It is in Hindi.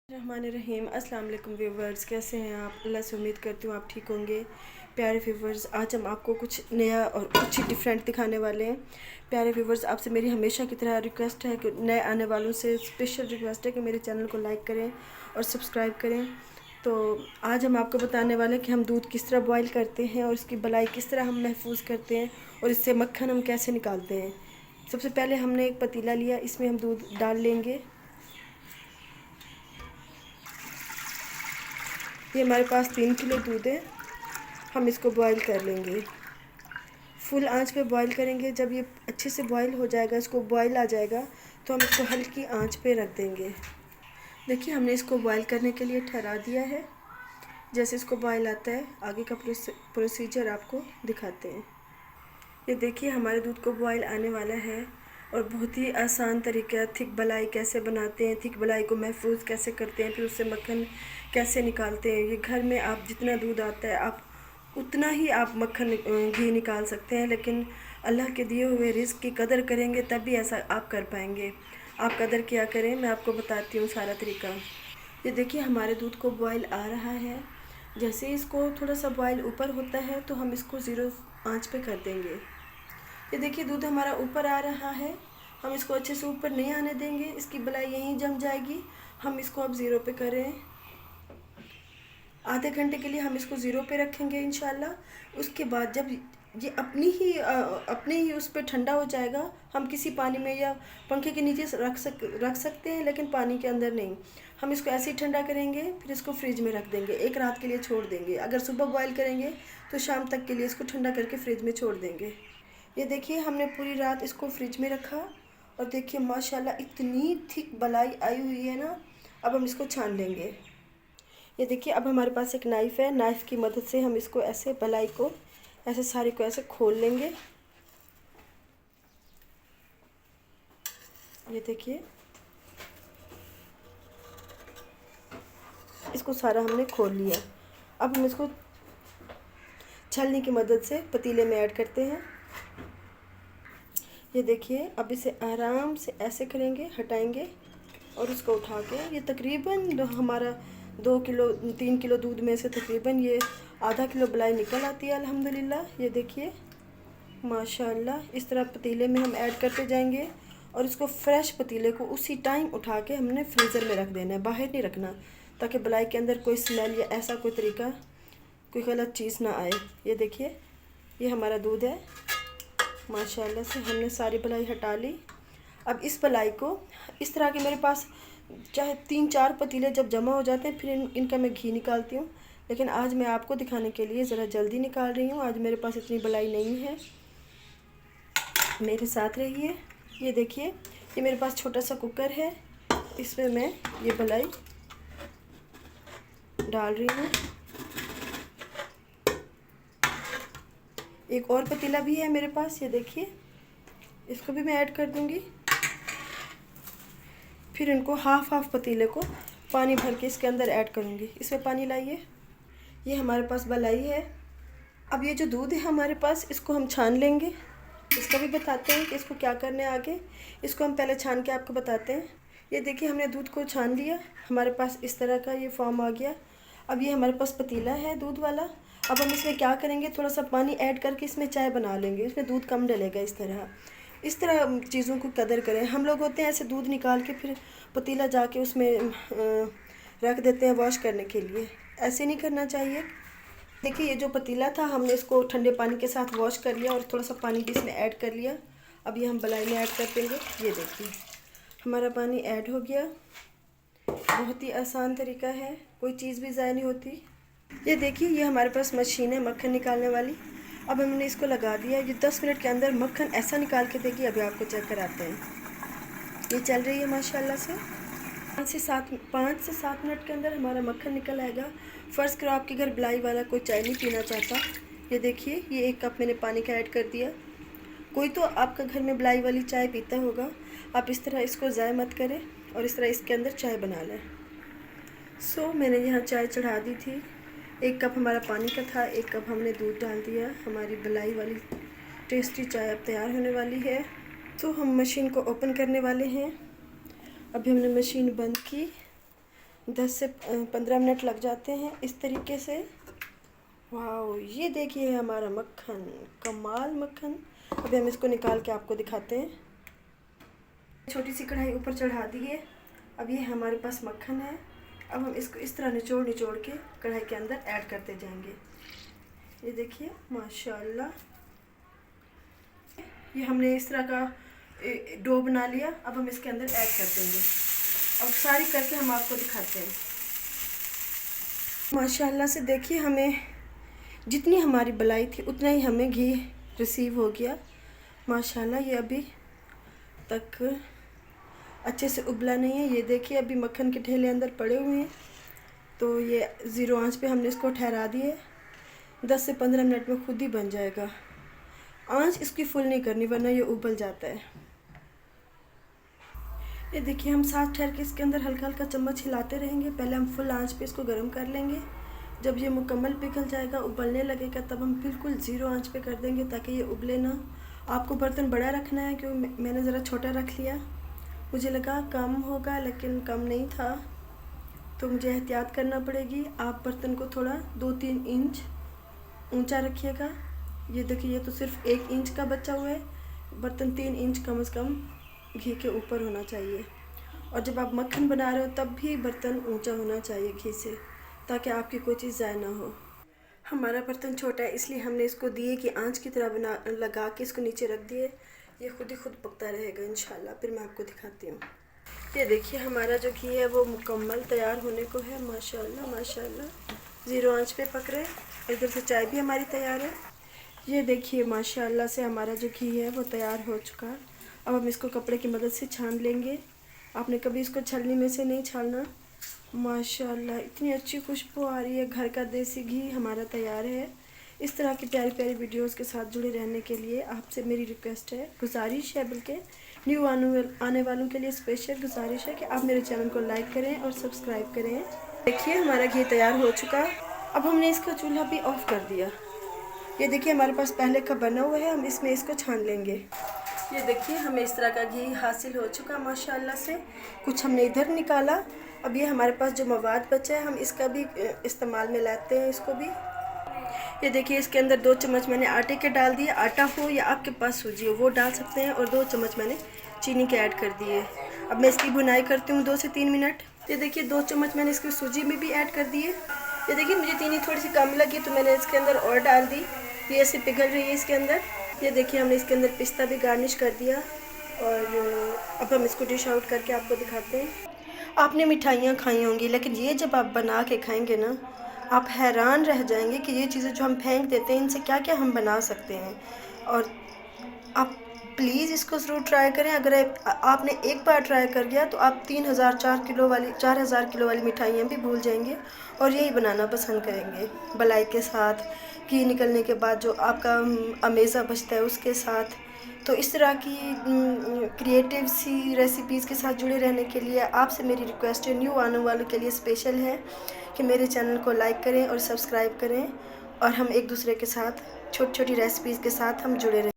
रहमानिर्रहीम। अस्सलाम वालेकुम व्यूवर्स, कैसे हैं आप? अल्लाह से उम्मीद करती हूँ आप ठीक होंगे। प्यारे व्यूवर्स, आज हम आपको कुछ नया और कुछ ही डिफरेंट दिखाने वाले हैं। प्यारे व्यूवर्स, आपसे मेरी हमेशा की तरह रिक्वेस्ट है कि नए आने वालों से स्पेशल रिक्वेस्ट है कि मेरे चैनल को लाइक करें और सब्सक्राइब करें। तो आज हम आपको बताने वाले हैं कि हम दूध किस तरह बॉयल करते हैं और इसकी बलाई किस तरह हम महफूज करते हैं और इससे मक्खन हम कैसे निकालते हैं। सबसे पहले हमने एक पतीला लिया, इसमें हम दूध डाल लेंगे। ये हमारे पास 3 किलो दूध है। हम इसको बॉईल कर लेंगे, फुल आंच पे बॉईल करेंगे। जब ये अच्छे से बॉईल हो जाएगा, इसको बॉईल आ जाएगा, तो हम इसको हल्की आंच पे रख देंगे। देखिए, हमने इसको बॉईल करने के लिए ठहरा दिया है। जैसे इसको बॉईल आता है, आगे का प्रोसीजर आपको दिखाते हैं। ये देखिए, हमारे दूध को बॉईल आने वाला है और बहुत ही आसान तरीका, थिक बलाई कैसे बनाते हैं, थिक बलाई को महफूज कैसे करते हैं, फिर उससे मक्खन कैसे निकालते हैं। ये घर में आप जितना दूध आता है आप उतना ही आप मक्खन घी निकाल सकते हैं, लेकिन अल्लाह के दिए हुए रिज़्क की कदर करेंगे तभी ऐसा आप कर पाएंगे। आप कदर क्या करें, मैं आपको बताती हूँ सारा तरीका। ये देखिए, हमारे दूध को बॉईल आ रहा है। जैसे इसको थोड़ा सा बॉईल ऊपर होता है तो हम इसको ज़ीरो आंच पे कर देंगे। ये देखिए, दूध हमारा ऊपर आ रहा है। हम इसको अच्छे से ऊपर नहीं आने देंगे, इसकी बलाई यहीं जम जाएगी। हम इसको अब ज़ीरो पे करें। आधे घंटे के लिए हम इसको ज़ीरो पे रखेंगे इंशाल्लाह। उसके बाद जब ये अपने ही उस पर ठंडा हो जाएगा, हम किसी पानी में या पंखे के नीचे रख सकते हैं, लेकिन पानी के अंदर नहीं। हम इसको ऐसे ही ठंडा करेंगे, फिर इसको फ्रिज में रख देंगे, एक रात के लिए छोड़ देंगे। अगर सुबह बॉईल करेंगे तो शाम तक के लिए इसको ठंडा करके फ्रिज में छोड़ देंगे। ये देखिए, हमने पूरी रात इसको फ्रिज में रखा और देखिए माशाल्लाह इतनी थिक बलाई आई हुई है ना। अब हम इसको छान लेंगे। ये देखिए, अब हमारे पास एक नाइफ़ है। नाइफ़ की मदद से हम इसको ऐसे बलाई को ऐसे सारे को ऐसे खोल लेंगे। ये देखिए, इसको सारा हमने खोल लिया। अब हम इसको छलनी की मदद से पतीले में ऐड करते हैं। ये देखिए, अब इसे आराम से ऐसे करेंगे, हटाएंगे और उसको उठा के ये तकरीबन हमारा 3 किलो दूध में से तकरीबन ये आधा किलो बलाई निकल आती है अल्हम्दुलिल्लाह। ये देखिए माशाल्लाह, इस तरह पतीले में हम ऐड करते जाएंगे और इसको फ्रेश पतीले को उसी टाइम उठा के हमने फ्रीज़र में रख देना है, बाहर नहीं रखना, ताकि बलाई के अंदर कोई स्मेल या ऐसा कोई तरीका, कोई गलत चीज़ ना आए। ये देखिए, ये हमारा दूध है। माशाल्लाह से हमने सारी बलाई हटा ली। अब इस बलाई को इस तरह के मेरे पास चाहे 3-4 पतीले जब जमा हो जाते हैं, फिर इनका मैं घी निकालती हूँ। लेकिन आज मैं आपको दिखाने के लिए ज़रा जल्दी निकाल रही हूँ। आज मेरे पास इतनी बलाई नहीं है, मेरे साथ रहिए। ये देखिए, ये मेरे पास छोटा सा कुकर है, इसमें मैं ये बलाई डाल रही हूँ। एक और पतीला भी है मेरे पास, ये देखिए, इसको भी मैं ऐड कर दूँगी। फिर इनको हाफ पतीले को पानी भर के इसके अंदर ऐड करूँगी। इसमें पानी लाइए। ये हमारे पास बलाई है। अब ये जो दूध है हमारे पास, इसको हम छान लेंगे। इसका भी बताते हैं कि इसको क्या करना है आगे। इसको हम पहले छान के आपको बताते हैं। ये देखिए, हमने दूध को छान लिया, हमारे पास इस तरह का ये फॉर्म आ गया। अब ये हमारे पास पतीला है दूध वाला। अब हम इसमें क्या करेंगे, थोड़ा सा पानी ऐड करके इसमें चाय बना लेंगे। इसमें दूध कम डलेगा। इस तरह चीज़ों को कदर करें। हम लोग होते हैं ऐसे दूध निकाल के फिर पतीला जाके उसमें रख देते हैं वॉश करने के लिए, ऐसे नहीं करना चाहिए। देखिए, ये जो पतीला था हमने इसको ठंडे पानी के साथ वॉश कर लिया और थोड़ा सा पानी भी इसमें ऐड कर लिया। अब ये हम बलाई में ऐड कर देंगे। ये देखिए, हमारा पानी ऐड हो गया। बहुत ही आसान तरीका है, कोई चीज़ भी ज़ाया नहीं होती। ये देखिए, ये हमारे पास मशीन है मक्खन निकालने वाली। अब हमने इसको लगा दिया। ये 10 मिनट के अंदर मक्खन ऐसा निकाल के देगी। अभी आपको चेक कराते हैं। ये चल रही है माशाल्लाह से। 5 से 7 मिनट के अंदर हमारा मक्खन निकल आएगा। फ़र्ज़ करो आपके घर बलाई वाला कोई चाय नहीं पीना चाहता। ये देखिए, ये 1 कप मैंने पानी का ऐड कर दिया। कोई तो आपका घर में बलाई वाली चाय पीता होगा। आप इस तरह इसको ज़ाया मत करें और इस तरह इसके अंदर चाय बना लें। मैंने यहाँ चाय चढ़ा दी थी। 1 कप हमारा पानी का था, 1 कप हमने दूध डाल दिया। हमारी बलाई वाली टेस्टी चाय अब तैयार होने वाली है। तो हम मशीन को ओपन करने वाले हैं। अभी हमने मशीन बंद की। 10 से 15 मिनट लग जाते हैं इस तरीके से। वाह, ये देखिए हमारा मक्खन, कमाल मक्खन। अभी हम इसको निकाल के आपको दिखाते हैं। छोटी सी कढ़ाई ऊपर चढ़ा दी है। अब ये हमारे पास मक्खन है। अब हम इसको इस तरह निचोड़ निचोड़ के कढ़ाई के अंदर ऐड करते जाएंगे। ये देखिए माशाल्लाह, ये हमने इस तरह का डो बना लिया। अब हम इसके अंदर ऐड कर देंगे। अब सारी करके हम आपको दिखाते हैं। माशाल्लाह से देखिए, हमें जितनी हमारी बलाई थी उतना ही हमें घी रिसीव हो गया। माशाल्लाह, ये अभी तक अच्छे से उबला नहीं है। ये देखिए अभी मक्खन के ठेले अंदर पड़े हुए हैं। तो ये 0 आंच पे हमने इसको ठहरा दिए। 10 से 15 मिनट में खुद ही बन जाएगा। आंच इसकी फुल नहीं करनी वरना ये उबल जाता है। ये देखिए, हम साथ ठहर के इसके अंदर हल्का हल्का चम्मच हिलाते रहेंगे। पहले हम फुल आंच पे इसको गर्म कर लेंगे। जब ये मुकम्मल पिघल जाएगा, उबलने लगेगा, तब हम बिल्कुल 0 आंच पे कर देंगे ताकि ये उबले ना। आपको बर्तन बड़ा रखना है, क्योंकि मैंने ज़रा छोटा रख लिया। मुझे लगा कम होगा लेकिन कम नहीं था, तो मुझे एहतियात करना पड़ेगी। आप बर्तन को थोड़ा 2-3 इंच ऊंचा रखिएगा। ये देखिए, ये तो सिर्फ 1 इंच का बचा हुआ है। बर्तन 3 इंच कम से कम घी के ऊपर होना चाहिए। और जब आप मक्खन बना रहे हो तब भी बर्तन ऊंचा होना चाहिए घी से, ताकि आपकी कोई चीज़ ज़ाया ना हो। हमारा बर्तन छोटा है इसलिए हमने इसको दिए कि आंच की तरह लगा के इसको नीचे रख दिए। ये खुद ही खुद पकता रहेगा इंशाल्लाह। फिर मैं आपको दिखाती हूँ। ये देखिए, हमारा जो घी है वो मुकम्मल तैयार होने को है। माशाल्लाह माशाल्लाह, 0 आंच पे पक रहे। इधर से चाय भी हमारी तैयार है। ये देखिए माशाल्लाह से हमारा जो घी है वो तैयार हो चुका है। अब हम इसको कपड़े की मदद से छान लेंगे। आपने कभी इसको छलनी में से नहीं छानना। माशाल्लाह, इतनी अच्छी खुशबू आ रही है। घर का देसी घी हमारा तैयार है। इस तरह की प्यारी प्यारी वीडियोस के साथ जुड़े रहने के लिए आपसे मेरी रिक्वेस्ट है, गुजारिश है, बल्कि न्यू आने वालों के लिए स्पेशल गुजारिश है कि आप मेरे चैनल को लाइक करें और सब्सक्राइब करें। देखिए, हमारा घी तैयार हो चुका। अब हमने इसका चूल्हा भी ऑफ कर दिया। ये देखिए, हमारे पास पहले का बना हुआ है। हम इसमें इसको छान लेंगे। ये देखिए, हमें इस तरह का घी हासिल हो चुका माशाल्लाह से। कुछ हमने इधर निकाला। अब ये हमारे पास जो मवाद बचा है हम इसका भी इस्तेमाल में लाते हैं। इसको भी ये देखिए, इसके अंदर 2 चम्मच मैंने आटे के डाल दिए। आटा हो या आपके पास सूजी हो वो डाल सकते हैं। और 2 चम्मच मैंने चीनी के ऐड कर दिए। अब मैं इसकी भुनाई करती हूँ 2 से 3 मिनट। ये देखिए, 2 चम्मच मैंने इसकी सूजी में भी ऐड कर दिए। ये देखिए, मुझे चीनी थोड़ी सी कम लगी तो मैंने इसके अंदर और डाल दी। ये ऐसे पिघल रही है इसके अंदर। ये देखिए, हमने इसके अंदर पिस्ता भी गार्निश कर दिया। और अब हम इसको डिश आउट करके आपको दिखाते हैं। आपने मिठाइयाँ खाई होंगी, लेकिन ये जब आप बना के खाएंगे ना, आप हैरान रह जाएंगे कि ये चीज़ें जो हम फेंक देते हैं इनसे क्या क्या हम बना सकते हैं। और आप प्लीज़ इसको ज़रूर ट्राई करें। अगर आपने एक बार ट्राई कर लिया तो आप 4,000 किलो वाली मिठाइयाँ भी भूल जाएंगे और यही बनाना पसंद करेंगे। बलाई के साथ, घी निकलने के बाद जो आपका अमेज़ा बचता है उसके साथ। तो इस तरह की क्रिएटिव सी रेसिपीज़ के साथ जुड़े रहने के लिए आपसे मेरी रिक्वेस्ट है, न्यू आने वालों के लिए स्पेशल है कि मेरे चैनल को लाइक करें और सब्सक्राइब करें। और हम एक दूसरे के साथ छोटी छोटी रेसिपीज़ के साथ हम जुड़े रहें।